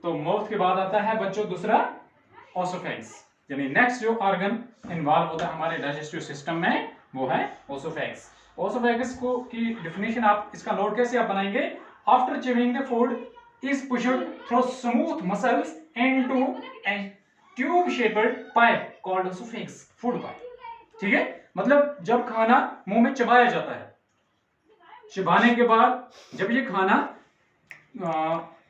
तो माउथ के बाद आता है बच्चों दूसरा ओसोफेगस, यानी नेक्स्ट जो ऑर्गन इन्वॉल्व होता है हमारे डाइजेस्टिव सिस्टम में वो है ओसोफेगस। ओसोफेगस को की डेफिनेशन आप इसका नोट कैसे आप बनाएंगे, after chewing the food is pushed through smooth muscles into A tube shaped pipe called oesophagus, food pipe. ठीक है, मतलब जब खाना मुंह में चबाया जाता है, चबाने के बाद जब ये खाना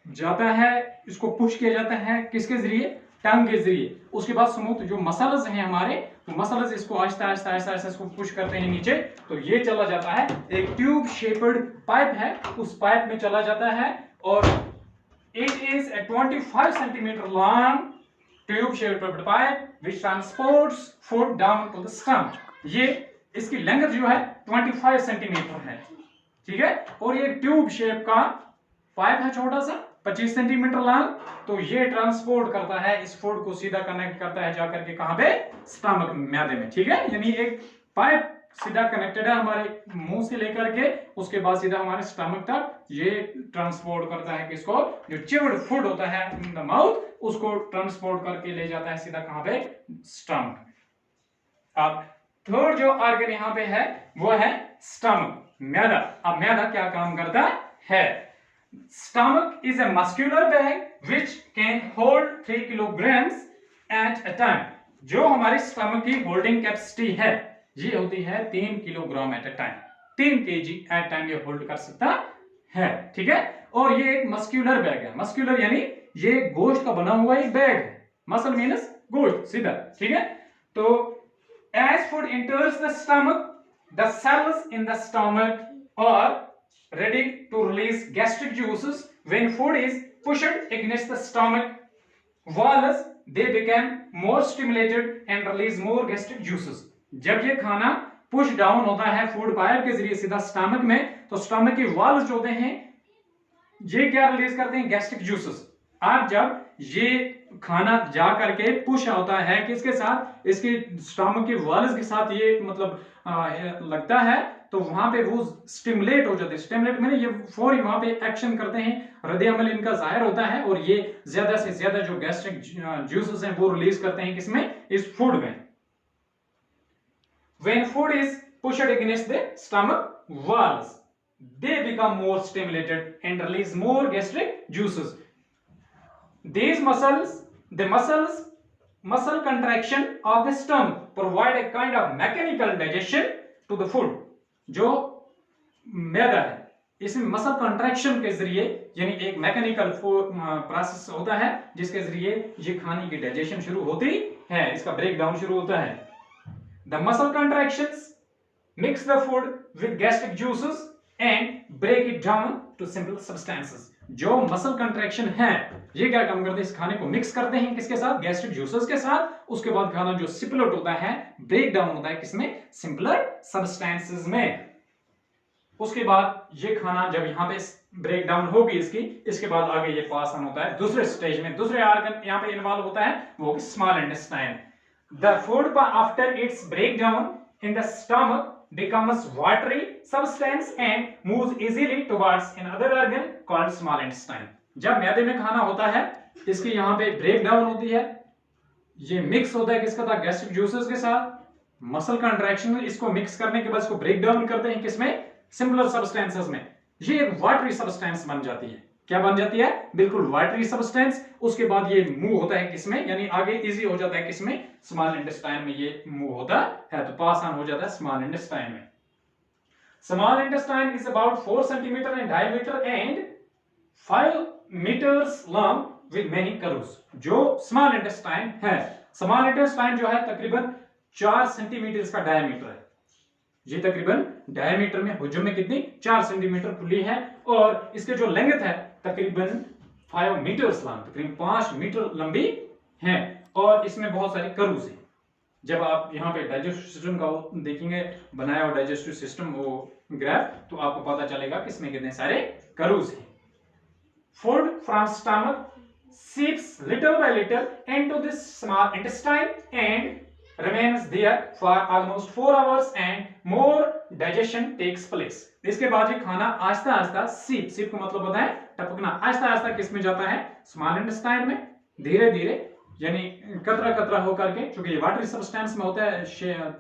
जाता है, इसको पुश किया जाता है किसके जरिए, टंग के जरिए। उसके बाद स्मूथ जो मसल्स हैं हमारे, तो मसल्स इसको आहिस्ता आहिस्ता आहिस्ता आहिस्ता इसको पुश करते हैं नीचे, तो ये चला जाता है, एक ट्यूब शेप्ड पाइप है, उस पाइप में चला जाता है, और it is a 25 centimetre long tube shaped pipe which transports food down to the stomach. ये इसकी लेंथ जो है 25 सेंटीमीटर है, ठीक है, और ये ट्यूब शेप का पाइप है छोटा सा 25 सेंटीमीटर लॉन्ग, तो ये ट्रांसपोर्ट करता है इस फूड को, सीधा कनेक्ट करता है जाकर के कहां पे, स्टमक, मैदे में। ठीक है, यानी एक पाइप सीधा कनेक्टेड है हमारे मुंह से लेकर के, उसके बाद सीधा हमारे स्टमक तक ये ट्रांसपोर्ट करता है किसको, जो चिव्ड फूड होता है इन द माउथ, उसको ट्रांसपोर्ट करके ले जाता है सीधा कहां पे, स्टमक। अब थर्ड जो ऑर्गन यहां पे है वो है स्टमक, मैदा। अब मैदा क्या काम करता है, stomach is a muscular bag which can hold 3 kilograms eight a time. जो हमारी स्टमक की होल्डिंग कैपेसिटी है ये होती है 3 kilogram at a time, 3 kg at time ये होल्ड कर सकता है। ठीक है, और ये एक मस्कुलर बैग है, मस्कुलर यानी ये गोश्त का बना हुआ एक बैग है, मसल मीन्स गोश्त सीधा। ठीक है, तो as food enters the stomach, the cells in the stomach are ready to release gastric juices. When food is pushed against the stomach walls, they become more stimulated and release more gastric juices. जब ये खाना push down होता है food pipe के जरिए सीधा stomach में, तो स्टमक के वॉल्स जो होते हैं ये क्या रिलीज करते हैं, गैस्ट्रिक जूसेस। आप जब ये खाना जा करके पुश होता है किसके साथ, इसके स्टमक के वॉल्स के साथ ये मतलब लगता है, तो वहां पे वो स्टिमुलेट हो जाते हैं। स्टिमुलेट में ये फौरी वहां पे एक्शन करते हैं, हृदय अमल इनका जाहिर होता है, और ये ज्यादा से ज्यादा जो गैस्ट्रिक जूसेस हैं वो रिलीज करते हैं किसमें, इस फूड में। When food is pushed against the stomach walls, they become more stimulated and release more gastric juices. These muscles, the muscle contraction of the stomach provide a kind of mechanical digestion to the food. जो मैदा है इसमें muscle contraction के जरिए, यानी एक mechanical process होता है जिसके जरिए ये खाने की डाइजेशन शुरू होती है, इसका ब्रेक डाउन शुरू होता है। The muscle contractions mix the food with gastric juices and break it down to simple substances. जो मसल कंट्रैक्शन है ये क्या काम करते हैं, इस खाने को मिक्स करते हैं किसके साथ, गैस्ट्रिक जूसेस के साथ। उसके बाद खाना जो सिपलेट होता है, ब्रेक डाउन होता है किसमें, सिंपलर सब्सटेंसेस में। उसके बाद ये खाना जब यहाँ पे ब्रेक डाउन होगी इसके बाद आगे ये पास ऑन होता है दूसरे स्टेज में, दूसरे ऑर्गन यहाँ पे इन्वॉल्व होता है, वो small intestine. The food after its breakdown in the stomach becomes watery substance and moves easily towards another organ called small intestine. जब मैदे में खाना होता है इसकी यहाँ पे ब्रेक डाउन होती है, ये मिक्स होता है किसका था, गैस्ट्रिक जूसेस के साथ। मसल कंट्रैक्शन इसको मिक्स करने के बाद इसको ब्रेक डाउन करते हैं किसमें, सिंपलर सब्सटेंसेस में। ये एक वाटरी सब्सटेंस बन जाती है, क्या बन जाती है, बिल्कुल वाटरी सब्सटेंस। उसके बाद ये मूव होता है किसमें, यानी आगे इजी हो जाता है किसमें, स्मॉल इंटेस्टाइन में ये मूव होता है, तो पास ऑन हो जाता है स्मॉल इंटेस्टाइन में। Small intestine is about 4 centimetre in diameter and 5 meters long with many curves. जो स्मॉल इंटेस्टाइन है, स्मॉल इंटेस्टाइन जो है तकरीबन 4 सेंटीमीटर इसका डायमीटर है, ये तकरीबन डायमीटर में हुजूम में कितनी 4 सेंटीमीटर खुली है, और इसके जो लेंथ है तकरीबन 5 मीटर्स लॉन्ग, तकरीबन 5 मीटर लंबी है, और इसमें बहुत सारे कर्व्स हैं। जब आप यहाँ पे डाइजेस्टिव सिस्टम का देखेंगे बनाया हुआ डाइजेस्टिव सिस्टम वो ग्राफ, तो आपको पता चलेगा कि इसमें कितने सारे कर्व्स हैं। Food from stomach seeps little by little into this small intestine and remains there for almost 4 hours and more digestion takes place. इसके बाद ये खाना आहिस्ता आहिस्ता सीप का मतलब होता है टपकना, आहिस्ता आहिस्ता किस में जाता है, स्मॉल इंटेस्टाइन में, धीरे धीरे यानी कतरा कतरा होकर के, क्योंकि ये वाटरी सब्सटेंस में होता है,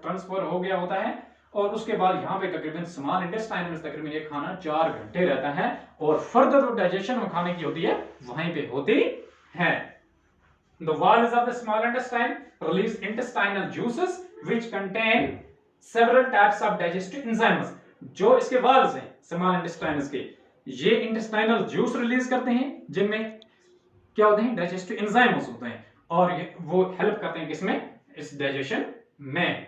ट्रांसफर हो गया होता है, और उसके बाद यहाँ पे तकरीबन स्मॉल इंटेस्टाइन में तकरीबन ये खाना 4 घंटे रहता है, और फर्दर जो डाइजेशन में खाने की होती है वहीं पे होती है. The walls of the small intestine release intestinal juices which contain several types of digestive enzymes. जो इसके walls हैं small intestines के, ये intestinal juice रिलीज करते हैं जिनमें क्या होते हैं, digestive enzymes होते हैं, और ये वो हेल्प करते हैं किसमें, इस डाइजेशन में.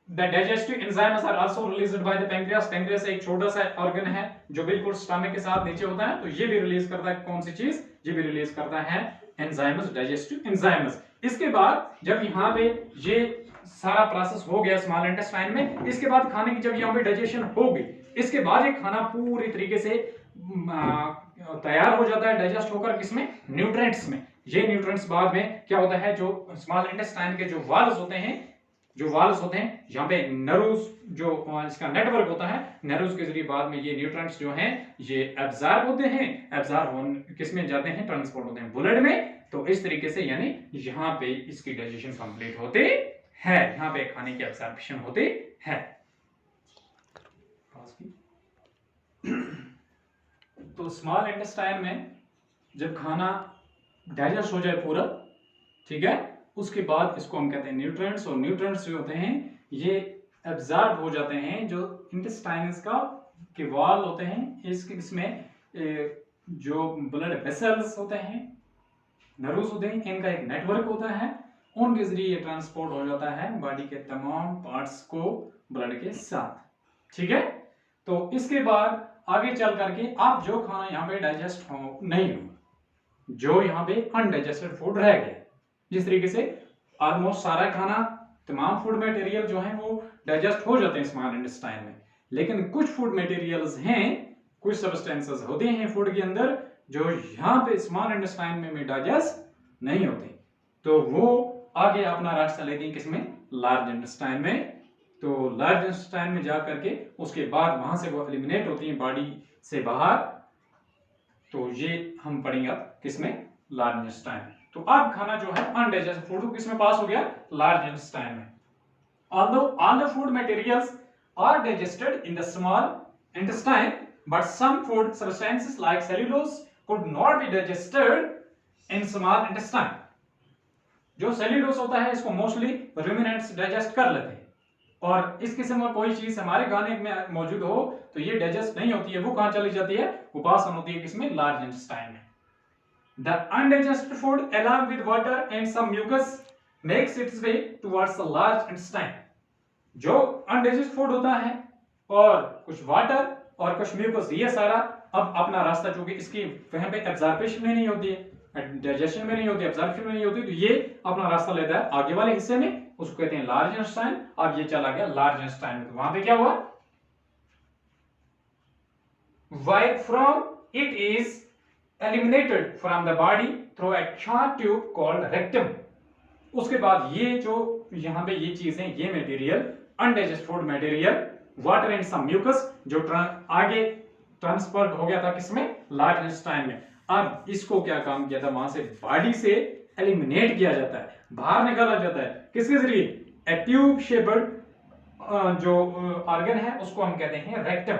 The digestive enzymes are also released by the pancreas. pancreas एक छोटा सा ऑर्गन है जो बिल्कुल स्टमक के साथ नीचे होता है, तो ये भी रिलीज करता है कौन सी चीज, ये भी रिलीज करता है एंजाइम्स, डाइजेस्टिव एंजाइम्स. इसके बाद जब यहाँ पे ये सारा प्रोसेस हो गया स्मॉल इंटेस्टाइन में, इसके बाद खाने की जब यहाँ पे डाइजेशन होगी, इसके बाद ये खाना पूरी तरीके से तैयार हो जाता है, डाइजेस्ट होकर किसमें, न्यूट्रिएंट्स में. ये न्यूट्रिएंट्स बाद में क्या होता है, जो स्मॉल इंटेस्टाइन के जो वाल्स होते हैं यहाँ पे नर्व्स, जो इसका नेटवर्क होता है, नर्व्स के जरिए बाद में ये न्यूट्रिएंट्स जो हैं ये एब्जॉर्ब होते हैं, किसमें जाते हैं, ट्रांसपोर्ट होते हैं ब्लड में. तो इस तरीके से यानी यहाँ पे इसकी डाइजेशन कंप्लीट होते है, यहाँ पे खाने की एब्जॉर्प्शन होते है. तो स्मॉल इंटेस्टाइन में जब खाना डाइजेस्ट हो जाए पूरा, ठीक है, उसके बाद इसको हम कहते हैं न्यूट्रिएंट्स, और न्यूट्रिएंट्स जो होते हैं ये एब्जॉर्ब हो जाते हैं जो इंटेस्टाइन्स का के वॉल होते हैं, इसमें जो ब्लड वेसल्स होते हैं, नर्व्स होते हैं, इनका एक नेटवर्क होता है, उनके जरिए ये ट्रांसपोर्ट हो जाता है बॉडी के तमाम पार्ट्स को ब्लड के साथ. ठीक है, तो इसके बाद आगे चल करके आप जो खाना यहाँ पे डाइजेस्ट नहीं हो, जो यहाँ पे अनडाइजेस्टेड फूड रह गया, जिस तरीके से ऑलमोस्ट सारा खाना, तमाम फूड मटेरियल जो है वो डाइजेस्ट हो जाते हैं स्मॉल इंटेस्टाइन में, लेकिन कुछ फूड मटेरियल्स हैं, कुछ सब्सटेंसेस होते हैं फूड के अंदर जो यहाँ पे स्मॉल इंटेस्टाइन में डाइजेस्ट नहीं होते, तो वो आगे अपना रास्ता लेते हैं किसमें, लार्ज इंटेस्टाइन में. तो लार्ज इंटेस्टाइन में जा करके उसके बाद वहां से वो एलिमिनेट होती हैं बॉडी से बाहर. तो ये हम पढ़ेंगे किसमें, लार्ज इंटेस्टाइन. तो अब खाना जो है अनडाइजेस्टेड फूड किसमें पास हो गया, लार्ज इंटेस्टाइन में. Although all the food materials are digested in the small intestine, but some food substances like cellulose could not be digested in small intestine. जो सेल्यूलोज होता है इसको मोस्टली रुमिनेंट्स डाइजेस्ट कर लेते हैं, और इस किस्म का कोई चीज हमारे खाने में मौजूद हो तो ये डाइजेस्ट नहीं होती है, वो कहां चली जाती है, वो पास ऑन होती है किसमें, लार्ज इंटेस्टाइन में. The undigested food along with water and some mucus makes its way towards the large intestine. जो अनडाइजेस्टेड फूड होता है और कुछ वाटर और कुछ म्यूकस, ये सारा अब अपना रास्ता, चूंकि इसकी वहां पे एब्जॉर्प्शन में नहीं होती है, डाइजेशन में नहीं होती, एब्जॉर्प्शन में नहीं होती, तो ये अपना रास्ता लेता है आगे वाले हिस्से में, उसको कहते हैं लार्ज इंटेस्टाइन. अब ये चला गया लार्ज इंटेस्टाइन में, तो वहां पे क्या हुआ, why from it is eliminated from the body through a short tube called rectum. उसके बाद ये जो यहाँ पे ये चीजें, ये material undigested food material, water and some mucus, जो आगे ट्रांसफर हो गया था किसमें, लार्ज इंटेस्टाइन में. अब इसको क्या काम किया था, वहां से बॉडी से एलिमिनेट किया जाता है, बाहर निकाला जाता है, किसके जरिए, ए ट्यूब शेप्ड जो ऑर्गन है उसको हम कहते हैं रेक्टम.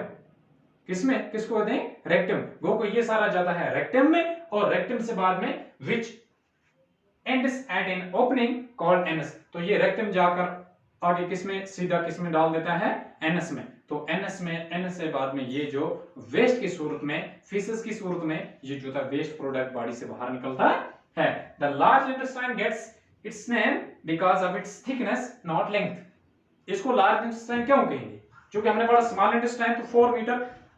किसमें, किसको कहते हैं, रेक्टम. वो को ये सारा जाता है रेक्टम में, और रेक्टम से बाद में विच ends at an opening called anus. तो ये रेक्टम जाकर आगे किसमें, सीधा किसमें डाल देता है, एनस में. तो एनस में, एनस से बाद में ये जो वेस्ट की सूरत में, फीसेस की सूरत में ये जो था वेस्ट प्रोडक्ट बॉडी से बाहर निकलता है. The large intestine gets its name because of its thickness not length. इसको लार्ज इंटेस्टाइन क्यों कहेंगे, क्योंकि हमने पढ़ा स्मॉल इंटेस्टाइन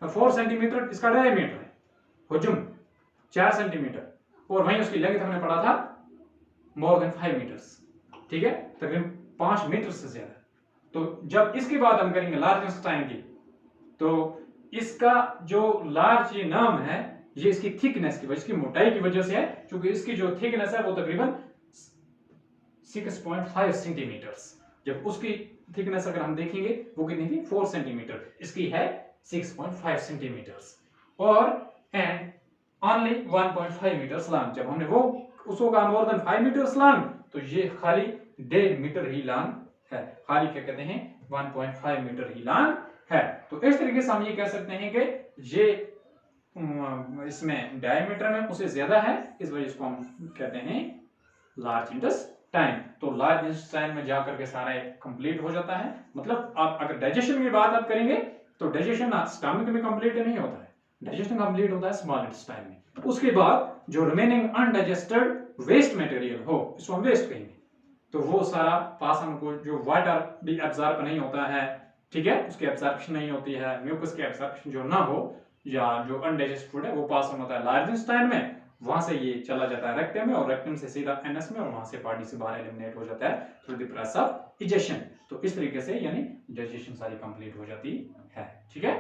तो 4 सेंटीमीटर इसका डायमीटर है, हुजूम 4 सेंटीमीटर, और वहीं उसकी लेंथ हमने पढ़ा था मोर देन 5 मीटर्स. ठीक है, तकरीबन 5 मीटर से ज्यादा. तो जब इसकी बात हम करेंगे लार्ज इंटेस्टाइन की, तो इसका जो लार्ज ये नाम है, ये इसकी थिकनेस की वजह, इसकी मोटाई की वजह से है, क्योंकि इसकी जो थिकनेस है वो तकरीबन 6.5 सेंटीमीटर्स। जब उसकी थिकनेस अगर हम देखेंगे वो कितनी थी 4 सेंटीमीटर, इसकी है 6.5 सेंटीमीटर्स। और एंड ओनली 1.5 मीटर्स लॉन्ग, जब हमने वो उसको कहा मोर देन 5 मीटर्स लॉन्ग, तो ये खाली 1.5 मीटर ही लॉन्ग है, खाली क्या कहते हैं 1.5 मीटर ही लॉन्ग है। तो इस तरीके से हम ये कह सकते हैं कि ये इसमें डायमीटर में उससे ज्यादा है, इस वजह से हम कहते हैं लार्ज इंटेस्टाइन। तो लार्ज इंटेस्टाइन में जाकर के सारा कंप्लीट हो जाता है। मतलब आप अगर डाइजेशन की बात आप करेंगे तो डाइजेशन स्टमक में कंप्लीट नहीं होता है, डाइजेशन कंप्लीट होता है स्मॉल इंटेस्टाइन में। उसके बाद जो रिमेनिंग अनडाइजेस्टेड वेस्ट मटेरियल हो, इसको हम वेस्ट कहेंगे, तो वो सारा पास हमको, जो वाटर भी एब्जॉर्ब नहीं होता है, ठीक है, उसकी एब्जॉर्प्शन नहीं होती है, म्यूकस की एब्जॉर्प्शन जो ना हो, या जो अनडाइजेस्टेड फूड है वो पास होता है लार्ज इंटेस्टाइन में, वहां से ये चला जाता है रेक्टम में, और रेक्टम से सीधा एनएस में, और वहां से बॉडी से बाहर एलिमिनेट हो जाता है through the process of egestion. तो इस तरीके से यानी डाइजेशन सारी कंप्लीट हो जाती है, ठीक है।